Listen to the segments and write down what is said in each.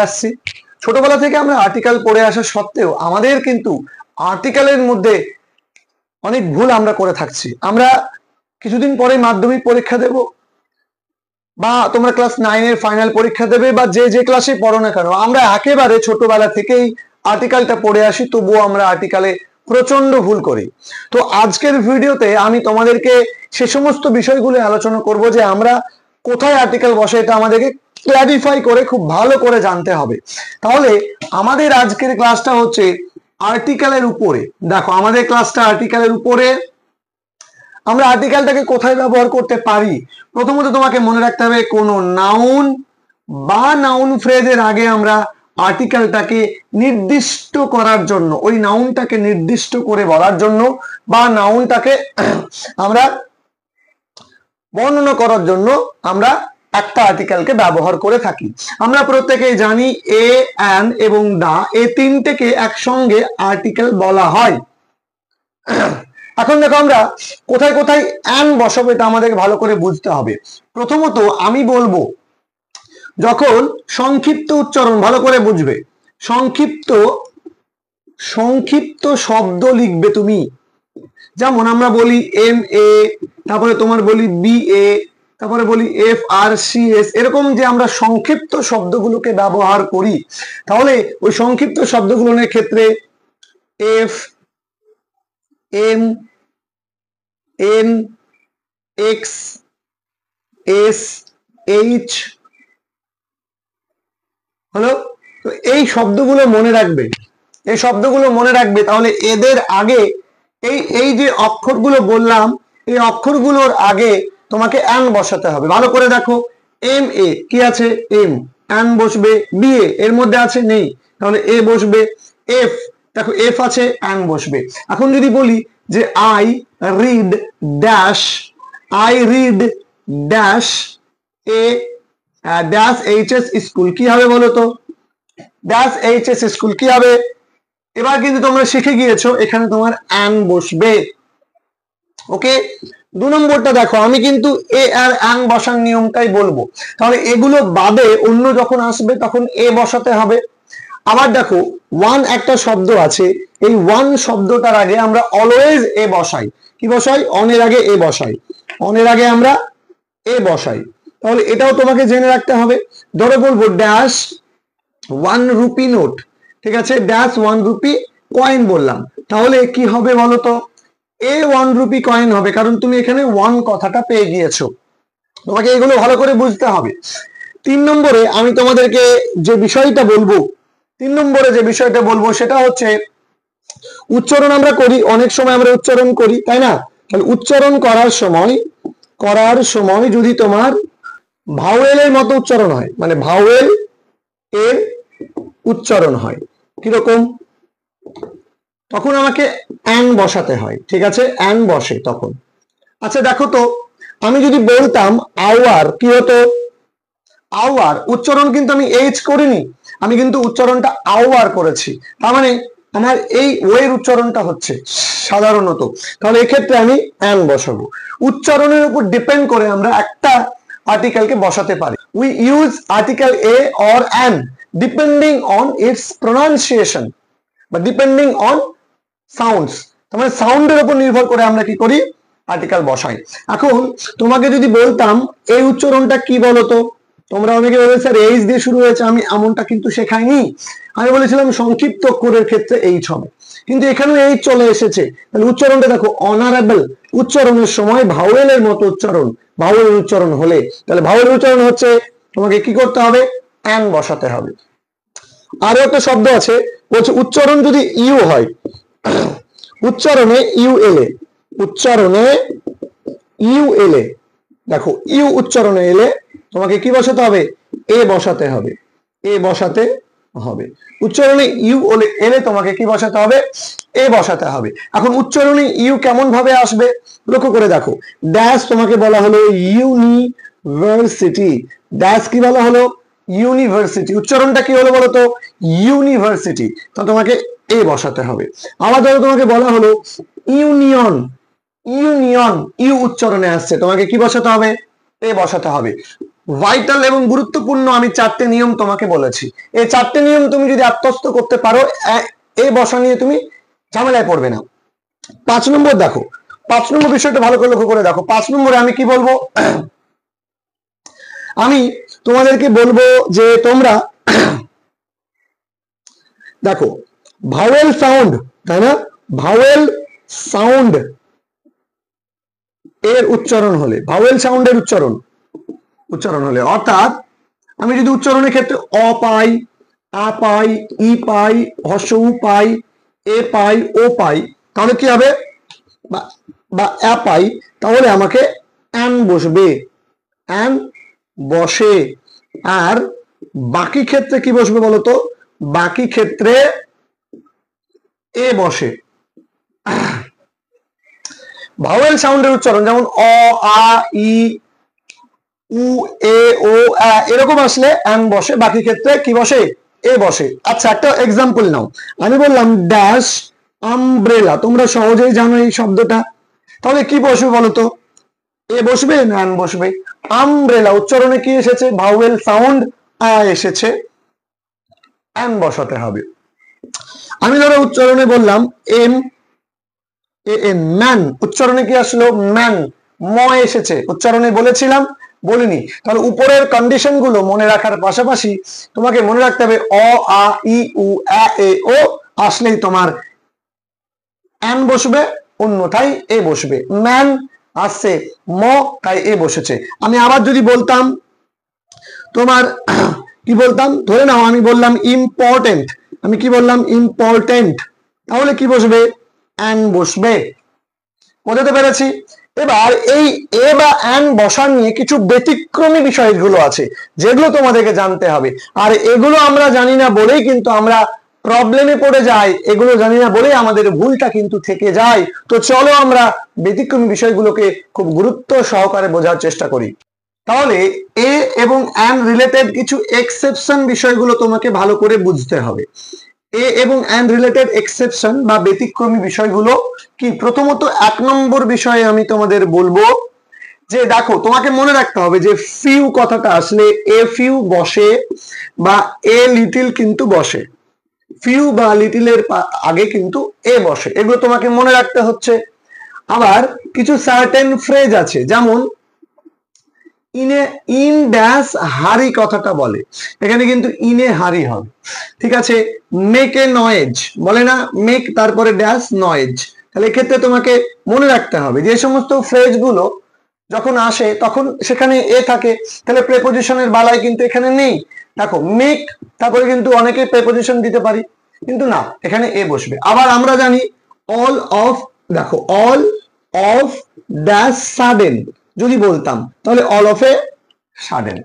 আসছি। ছোটবেলা থেকে আমরা আর্টিকেল পড়ে আসা সত্ত্বেও আমাদের কিন্তু আর্টিকেলের মধ্যে অনেক ভুল আমরা করে থাকছি। আমরা কিছুদিন পরে মাধ্যমিক পরীক্ষা দেব, বা তোমরা ক্লাস 9 এর ফাইনাল পরীক্ষা দেবে, বা যে যে ক্লাসে পড়ো না কেন, আমরা একেবারে ছোটবেলা থেকেই আর্টিকেলটা পড়ে আসি, তবুও আমরা আর্টিকেলে প্রচন্ড ভুল করি। তো আজকের ভিডিওতে আমি তোমাদেরকে সে সমস্ত বিষয়গুলো আলোচনা করব যে আমরা কোথায় আর্টিকেল বসে, এটা আমাদেরকে ক্ল্যারিফাই করে খুব ভালো করে জানতে হবে। তাহলে আমাদের আজকের ক্লাসটা হচ্ছে আর্টিকেলের উপরে। দেখো, আমাদের ক্লাসটা আর্টিকেলের উপরে। আমরা আর্টিকেলটাকে কোথায় ব্যবহার করতে পারি? প্রথমত তোমাকে মনে রাখতে হবে, কোনো নাউন বা নাউন ফ্রেজের আগে আমরা আর্টিকেলটাকে নির্দিষ্ট করার জন্য, ওই নাউনটাকে নির্দিষ্ট করে বলার জন্য, বা নাউনটাকে আমরা বর্ণনা করার জন্য আমরা একটা আর্টিকেলকে ব্যবহার করে থাকি। আমরা প্রত্যেকেই জানি এ, অ্যান এবং দা, এই তিনটেকে একসঙ্গে আর্টিকেল বলা হয়। এখন দেখো, আমরা কোথায় কোথায় অ্যান বসাবো এটা আমাদেরকে ভালো করে বুঝতে হবে। প্রথমত আমি বলবো, যখন সংক্ষিপ্ত উচ্চারণ, ভালো করে বুঝবে, সংক্ষিপ্ত শব্দ লিখবে তুমি, যেমন আমরা বলি এম এ, তারপরে তোমার বলি বি এ, তারপরে বলি এফ আর সি এস, এরকম যে আমরা সংক্ষিপ্ত শব্দগুলোকে ব্যবহার করি, তাহলে ওই সংক্ষিপ্ত শব্দগুলোর ক্ষেত্রে F, M, N, X, S, H হলো। তো এই শব্দগুলো মনে রাখবে, এই শব্দগুলো মনে রাখবে। তাহলে এদের আগে এই যে অক্ষরগুলো বললাম, এই অক্ষরগুলোর আগে তোমাকে অ্যান বসাতে হবে। ভালো করে দেখো, এম এ কি আছে? এম, অ্যান বসবে। বি এ এর মধ্যে আছে? নেই, তাহলে এ বসবে। এফ, দেখো এফ আছে, অ্যান বসবে। এখন যদি বলি যে I read dash, I read dash a dash HS school, কি হবে বলো তো? ড্যাশ এইচএস স্কুল কি হবে? এবার কিন্তু তোমরা শিখে গিয়েছো, এখানে তোমার অ্যান বসবে। ওকে, 2 নম্বরটা দেখো, আমি কিন্তু এ আর অ্যান বসার নিয়মটাই বলবো। তাহলে এগুলো বাদে অন্য যখন আসবে তখন এ বসাতে হবে। আবার দেখো, ওয়ান একটা শব্দ আছে, এই ওয়ান শব্দটার আগে আমরা অলওয়েজ এ বসাই। কি বসাই? অনের আগে এ বসাই, অনের আগে আমরা এ বসাই। তাহলে এটাও তোমাকে জেনে রাখতে হবে। ধরে বলবো ড্যাশ 1 রুপি নোট, ঠিক আছে, ড্যাশ 1 রুপি কয়েন বললাম, তাহলে কি হবে বলো তো? এ 1 রুপি কয়েন হবে, কারণ তুমি এখানে 1 কথাটা পেয়ে গিয়েছো। তোমাকে এগুলো ভালো করে বুঝতে হবে। 3 নম্বরে আমি তোমাদেরকে যে বিষয়টা বলবো, 3 নম্বরে যে বিষয়টা বলবো সেটা হচ্ছে উচ্চারণ আমরা করি, অনেক সময় আমরা উচ্চারণ করি, তাই না? তাহলে উচ্চারণ করার সময় যদি তোমার ভাওয়েলের মতো উচ্চারণ হয়, মানে ভাওয়েল এর উচ্চারণ হয় কিরকম, তখন আমাকে অ্যান বসাতে হয়। ঠিক আছে, অ্যান বসে তখন। আচ্ছা দেখো তো, আমি যদি বলতাম আওয়ার, কি হতো? আওয়ার উচ্চারণ কিন্তু আমি এইচ করিনি, আমি কিন্তু উচ্চারণটা আওয়ার করেছি। তার মানে আমার এই ওয়ের উচ্চারণটা হচ্ছে সাধারণত। তাহলে এক্ষেত্রে আমি অ্যান বসাবো। উচ্চারণের উপর ডিপেন্ড করে আমরা একটা আর্টিকেলকে বসাতে পারি। We use article a or an depending on it's pronunciation বা ডিপেন্ডিং অন সাউন্ডস। তার মানে সাউন্ডের উপর নির্ভর করে আমরা কি করি? আর্টিকেল বসাই। এখন তোমাকে যদি বলতাম এই উচ্চারণটা কি বলতো, তোমরা অনেকে বলবে স্যার এইচ দিয়ে শুরু হয়েছে, আমি এমনটা কিন্তু শেখাইনি। আমি বলেছিলাম সংক্ষিপ্ত অক্ষরের ক্ষেত্রে এইচ হবে, কিন্তু এখানেও এইচ চলে এসেছে। তাহলে উচ্চারণটা দেখো, অনারেবল, উচ্চারণের সময় ভাওয়েলের মতো উচ্চারণ, ভাওয়েলের উচ্চারণ হলে, তাহলে ভাওয়েলের উচ্চারণ হচ্ছে তোমাকে কি করতে হবে? অ্যান বসাতে হবে। আরো একটা শব্দ আছে, বলছে উচ্চারণ যদি ইউ হয়, উচ্চারণে ইউ এলে, উচ্চারণে ইউ এলে, দেখো ইউ উচ্চারণে এলে তোমাকে কি বসাতে হবে? এ বসাতে হবে, এ বসাতে হবে। উচ্চারণে ইউ এলে তোমাকে কি বসাতে হবে? এ বসাতে হবে। এখন উচ্চারণে ইউ কেমন ভাবে আসবে লক্ষ্য করে দেখো। ড্যাশ তোমাকে বলা হলো ইউনিভার্সিটি, ড্যাশ কি বলা হলো? ইউনিভার্সিটি। উচ্চারণটা কি হলো বলতো? ইউনিভার্সিটি, তো তোমাকে এ বসাতে হবে। আবার ধরো তোমাকে বলা হলো ইউনিয়ন, ইউনিয়ন ইউ উচ্চারণে আসছে, তোমাকে কি বসাতে হবে? এ বসাতে হবে। ভাইটাল এবং গুরুত্বপূর্ণ আমি 4টে নিয়ম তোমাকে বলেছি। এই 4টে নিয়ম তুমি যদি আত্মস্থ করতে পারো, এই বসা নিয়ে তুমি ঝামেলায় পড়বে না। 5 নম্বর দেখো, 5 নম্বর বিষয়টা ভালো করে লক্ষ্য করে দেখো। 5 নম্বরে আমি কি বলবো, আমি তোমাদেরকে বলবো যে তোমরা দেখো ভাওয়েল সাউন্ড, তাই না, ভাওয়েল সাউন্ড এর উচ্চারণ হলে, ভাওয়েল সাউন্ডের উচ্চারণ হলে, অর্থাৎ আমি যদি উচ্চারণের ক্ষেত্রে অ পাই, আ পাই, ই পাই, হর্ষ উ পাই, এ পাই, ও পাই, তাহলে কি হবে, বা এ পাই, তাহলে আমাকে অ্যান বসবে, অ্যান বসে। আর বাকি ক্ষেত্রে কি বসবে বলতো, বাকি ক্ষেত্রে এ বসে। ভাওয়েল সাউন্ডের উচ্চারণ যেমন অ, আ, ই, উ, এ, ও, আ এরকম আসলে অ্যান বসে, বাকি ক্ষেত্রে কি বসে, এ বসে। আচ্ছা, একটা এক্সাম্পল নাও, আমি বললাম ড্যাশ আমব্রেলা, তোমরা সহজেই জানো এই শব্দটা, তাহলে কি বসবে বলতো, এ বসবে না অ্যান বসবে? আমব্রেলা উচ্চারণে কি এসেছে, ভাওয়েল সাউন্ড আ এসেছে, অ্যান বসাতে হবে। আমি ধরো উচ্চারণে বললাম এম এ এন, ম্যান, উচ্চারণে কি আসলো, ম্যান, ম এসেছে, উচ্চারণে বলেছিলাম, বলিনি? তাহলে উপরের কন্ডিশন গুলো মনে রাখার পাশাপাশি তোমাকে মনে রাখতে হবে অ, আ, ই, উ, আ, এ, ও আসলেই তোমার অ্যান বসবে, অন্যথায় এ বসবে। ম্যান আসছে ম, তাই এ বসেছে। আমি আবার যদি বলতাম তোমার কি বলতাম, ধরে নাও আমি বললাম ইম্পর্টেন্ট, আমি কি বললাম ইম্পর্টেন্ট, তাহলে কি বসবে, অ্যান বসবে। বোঝাতে পেরেছি? এবার এই এ বা অ্যান বসা নিয়ে কিছু ব্যতিক্রমী বিষয়গুলো আছে যেগুলো তোমাদেরকে জানতে হবে, আর এগুলো আমরা জানি না বলেই কিন্তু আমরা প্রবলেমে পড়ে যাই, এগুলো জানি না বলেই আমাদের ভুলটা কিন্তু থেকে যায়। তো চলো আমরা ব্যতিক্রমী বিষয়গুলোকে খুব গুরুত্ব সহকারে বোঝার চেষ্টা করি। তাহলে এ এবং অ্যান রিলেটেড কিছু এক্সেপশন বিষয়গুলো তোমাকে ভালো করে বুঝতে হবে। এ এবং অ্যান রিলেটেড এক্সেপশন বা ব্যতিক্রমী বিষয়গুলো কি, প্রথমত 1 নম্বর বিষয়ে আমি তোমাদের বলবো যে দেখো, তোমাকে মনে রাখতে হবে যে ফিউ কথাটা আসলে এ ফিউ বসে বা এ লিটিল কিন্তু বসে, ফিউ বা লিটিলের আগে কিন্তু এ বসে, এগুলো তোমাকে মনে রাখতে হচ্ছে। আবার কিছু সার্টেন ফ্রেজ আছে, যেমন ইন ড্যাশ হারি কথাটা বলে, এখানে কিন্তু ইনে হারি হবে, ঠিক আছে। মেক এ নয়েজ বলে না, মেক তারপরে ড্যাশ নয়েজ, তাহলে এক্ষেত্রে তোমাকে মনে রাখতে হবে যে সমস্ত ফ্রেজ গুলো যখন আসে তখন সেখানে এ থাকে, তাহলে প্রেপোজিশনের বালাই কিন্তু এখানে নেই। দেখো মেক তারপরে কিন্তু অনেকে প্রেপোজিশন দিতে পারি, কিন্তু না, এখানে এ বসবে। আবার আমরা জানি অল অফ, দেখো অল অফ ড্যাশ সাডেন যদি বলতাম তাহলে অল অফ এ সাডেন।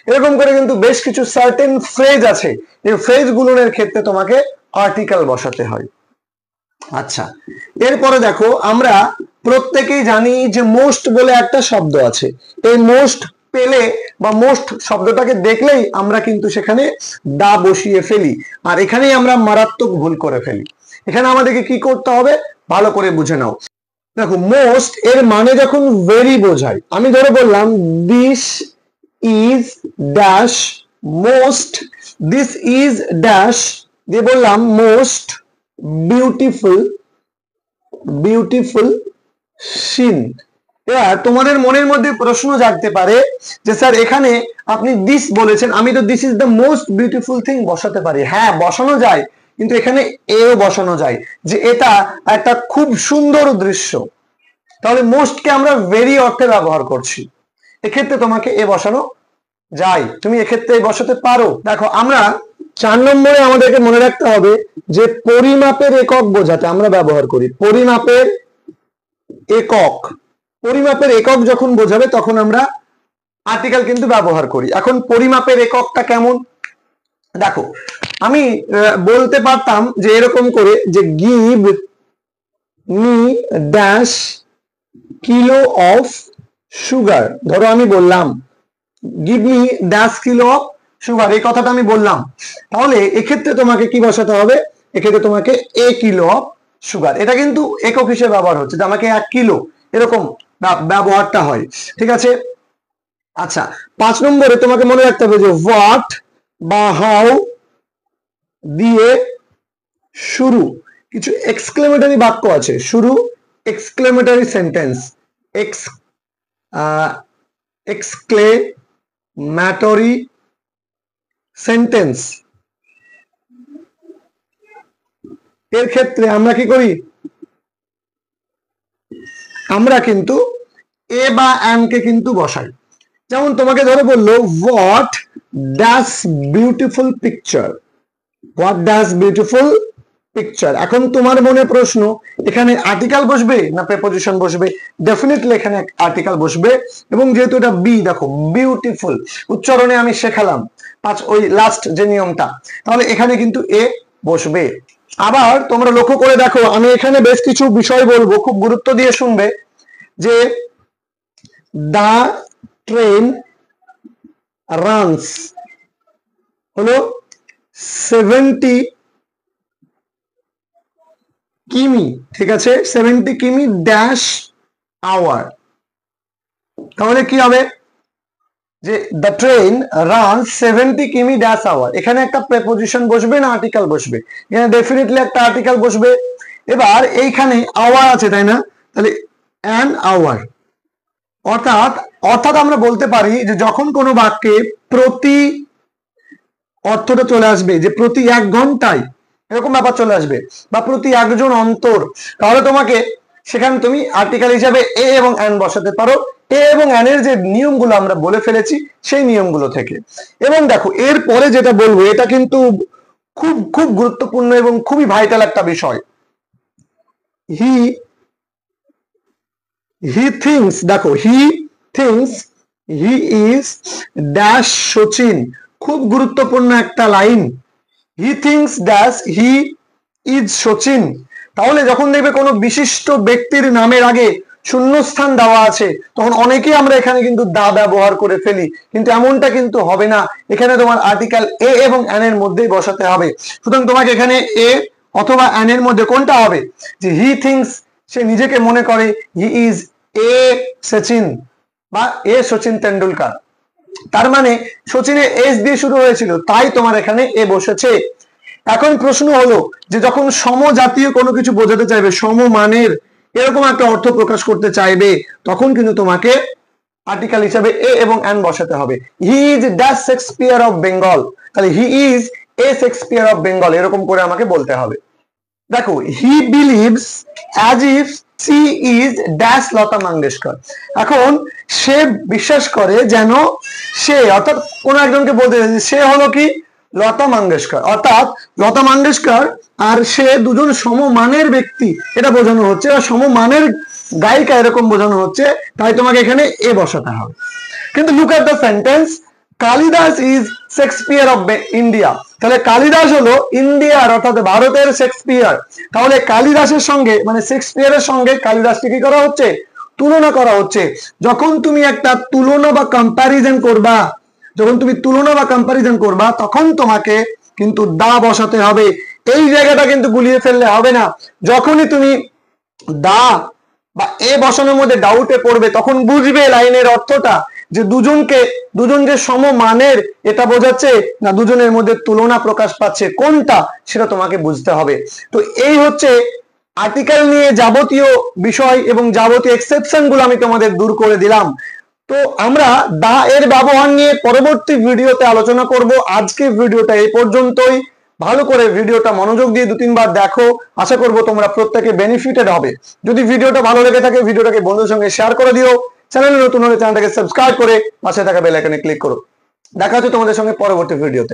এরকম করে কিন্তু বেশ কিছু সার্টেন ফ্রেজ আছে, এই ফ্রেজ গুলোর ক্ষেত্রে তোমাকে আর্টিকেল বসাতে হয়। আচ্ছা, এরপরে দেখো আমরা প্রত্যেকেই জানি যে মোস্ট বলে একটা শব্দ আছে, এই মোস্ট পেলে বা মোস্ট শব্দটাকে দেখলেই আমরা কিন্তু সেখানে দা বসিয়ে ফেলি, আর এখানেই আমরা মারাত্মক ভুল করে ফেলি। এখানে আমাদেরকে কি করতে হবে ভালো করে বুঝে নাও। দেখো মোস্ট এর মানে যখন ভেরি বোঝায়, আমি ধরে বললাম this is dash most, this is dash দিয়ে বললাম মোস্ট বিউটিফুল, বিউটিফুল সিন। এবার তোমাদের মনের মধ্যে প্রশ্ন জাগতে পারে যে স্যার এখানে আপনি দিস বলেছেন, আমি তো this is the most beautiful thing বসাতে পারি। হ্যাঁ বসানো যায়, কিন্তু এখানে এও বসানো যায় যে এটা একটা খুব সুন্দর দৃশ্য, তাহলে মোস্টকে আমরা ভেরি অর্থে ব্যবহার করছি, এক্ষেত্রে তোমাকে এ বসানো যায়, তুমি এক্ষেত্রে বসাতে পারো। দেখো আমরা 4 নম্বরে আমাদেরকে মনে রাখতে হবে যে পরিমাপের একক বোঝাতে আমরা ব্যবহার করি পরিমাপের একক, পরিমাপের একক যখন বোঝাবে তখন আমরা আর্টিকেল কিন্তু ব্যবহার করি। এখন পরিমাপের এককটা কেমন, দেখো আমি বলতে পারতাম যে এরকম করে যে give me dash kilo of sugar, ধরো আমি বললাম give me dash kilo of sugar, এই কথাটা আমি বললাম, তাহলে এক্ষেত্রে তোমাকে কি বসাতে হবে, এক্ষেত্রে তোমাকে এ কিলো অফ সুগার, এটা কিন্তু একক হিসেবে ব্যবহার হচ্ছে যে আমাকে 1 কিলো, এরকম ব্যবহারটা হয়, ঠিক আছে। আচ্ছা, 5 নম্বরে তোমাকে মনে রাখতে হবে যে হোয়াট বা হাউ দিয়ে শুরু কিছু এক্সক্লেমেটরি বাক্য আছে, শুরু এক্সক্লেমেটরি সেন্টেন্স, এক্সক্লেমেটরি সেন্টেন্স। এর ক্ষেত্রে আমরা কি করি, আমরা কিন্তু এ বা অ্যান কে কিন্তু বসাই। যেমন তোমাকে ধরে বললো what does beautiful picture, what does beautiful picture. এখন তোমার মনে প্রশ্ন, এখানে আর্টিকেল বসবে না প্রেপোজিশন বসবে? ডেফিনেটলি এখানে আর্টিকেল বসবে, এবং যেহেতু এটা বি, দেখো বিউটিফুল উচ্চারণে আমি শেখালাম ওই লাস্ট যে নিয়মটা, তাহলে এখানে কিন্তু এ বসবে। আবার তোমরা লক্ষ্য করে দেখো, আমি এখানে বেশ কিছু বিষয় বলবো, খুব গুরুত্ব দিয়ে শুনবে, যে দা ট্রেন রানস হলো 70 কিমি, ঠিক আছে, 70 কিমি ড্যাশ আওয়ার। তাহলে কি হবে, যে দ্য ট্রেন রানস 70 কিমি ড্যাশ আওয়ার, এখানে একটা প্রেপোজিশন বসবে না আর্টিকেল বসবে? এখানে ডেফিনেটলি একটা আর্টিকেল বসবে। এবার এইখানে আওয়ার আছে, তাই না, তাহলে অ্যান আওয়ার। অর্থাৎ অর্থাৎ আমরা বলতে পারি যে যখন কোনো বাক্যে প্রতি অর্থটা চলে আসবে, যে প্রতি 1 ঘন্টায় এরকম ব্যাপার চলে আসবে, বা প্রতি একজন অন্তর, তাহলে তোমাকে সেখানে তুমি আর্টিকেল হিসাবে এ এবং অ্যান বসাতে পারো, এ এবং অ্যান এর যে নিয়মগুলো আমরা বলে ফেলেছি সেই নিয়মগুলো থেকে। এবং দেখো এর পরে যেটা বলবো, এটা কিন্তু খুব খুব গুরুত্বপূর্ণ এবং খুবই ভাইটাল একটা বিষয়। হি থিংস, দেখো he thinks he is dash Sachin, খুব গুরুত্বপূর্ণ একটা line. He thinks dash he is Sachin. তাহলে যখন দেখবে কোনো বিশিষ্ট ব্যক্তির নামের আগে শূন্যস্থান দেওয়া আছে, তখন অনেকেই আমরা এখানে কিন্তু দা ব্যবহার করে ফেলি, কিন্তু এমনটা কিন্তু হবে না। এখানে তোমার আর্টিকেল এ এবং অ্যান এর মধ্যেই বসাতে হবে। সুতরাং তোমাকে এখানে এ অথবা অ্যান এর মধ্যে কোনটা হবে, যে হি থিংস, সে নিজেকে মনে করে, হি ইজ এ সচিন বা এ সচিন তেন্ডুলকার, তার মানে সচিনের এস দিয়ে শুরু হয়েছিল, তাই তোমার এখানে এ বসেছে। এখন প্রশ্ন হলো, যে যখন সমজাতীয় কোনো কিছু বোঝাতে চাইবে, সমমানের এরকম একটা অর্থ প্রকাশ করতে চাইবে, তখন কিন্তু তোমাকে আর্টিকেল হিসাবে এ এবং অ্যান বসাতে হবে। He is the Shakespeare of Bengal, তাহলে he is a Shakespeare of Bengal, এরকম করে আমাকে বলতে হবে। দেখো he believes as if she is dash Lata Mangeshkar, এখন সে বিশ্বাস করে যেন সে, অর্থাৎ কোন একজনকে বলতে চাইছে সে হলো কি লতা মঙ্গেশকর, অর্থাৎ লতা মঙ্গেশকর আর সে দুজন সমমানের ব্যক্তি, এটা বোঝানো হচ্ছে, আর সমমানের গায়িকা এরকম বোঝানো হচ্ছে, তাই তোমাকে এখানে এ বসাতে হবে। কিন্তু look at the sentence, Kalidas is Shakespeare of India, তাহলে কালিদাস হলো ইন্ডিয়ার অর্থাৎ ভারতের শেক্সপিয়ার। তাহলে কালিদাসের সঙ্গে মানে শেক্সপিয়ারের সঙ্গে কালিদাসকে কি করা হচ্ছে, তুলনা করা হচ্ছে। যখন তুমি একটা তুলনা বা কম্প্যারিজন করবা, যখন তুমি তুলনা বা কম্প্যারিজন করবা, তখন তোমাকে কিন্তু দা বসাতে হবে। এই জায়গাটা কিন্তু গুলিয়ে ফেললে হবে না। যখনই তুমি দা বা এ বসানোর মধ্যে ডাউটে পড়বে, তখন বুঝবে লাইনের অর্থটা, যে দুজন যে সমমানের এটা বোঝাচ্ছে না দুজনের মধ্যে তুলনা প্রকাশ পাচ্ছে, কোনটা সেটা তোমাকে বুঝতে হবে। তো এই হচ্ছে আর্টিকেল নিয়ে যাবতীয় বিষয় এবং যাবতীয় এক্সেপশন গুলো আমি তোমাদের দূর করে দিলাম। তো আমরা দা এর ব্যবহার নিয়ে পরবর্তী ভিডিওতে আলোচনা করব। আজকে ভিডিওটা এই পর্যন্তই। ভালো করে ভিডিওটা মনোযোগ দিয়ে 2-3 বার দেখো, আশা করব তোমরা প্রত্যেকে বেনিফিটেড হবে। যদি ভিডিওটা ভালো লেগে থাকে ভিডিওটাকে বন্ধুদের সঙ্গে শেয়ার করে দিও, চ্যানেলে নতুন হলে চ্যানেলটাকে সাবস্ক্রাইব করে পাশে থাকা বেল আইকনে ক্লিক করো। দেখা হচ্ছে তোমাদের সঙ্গে পরবর্তী ভিডিওতে।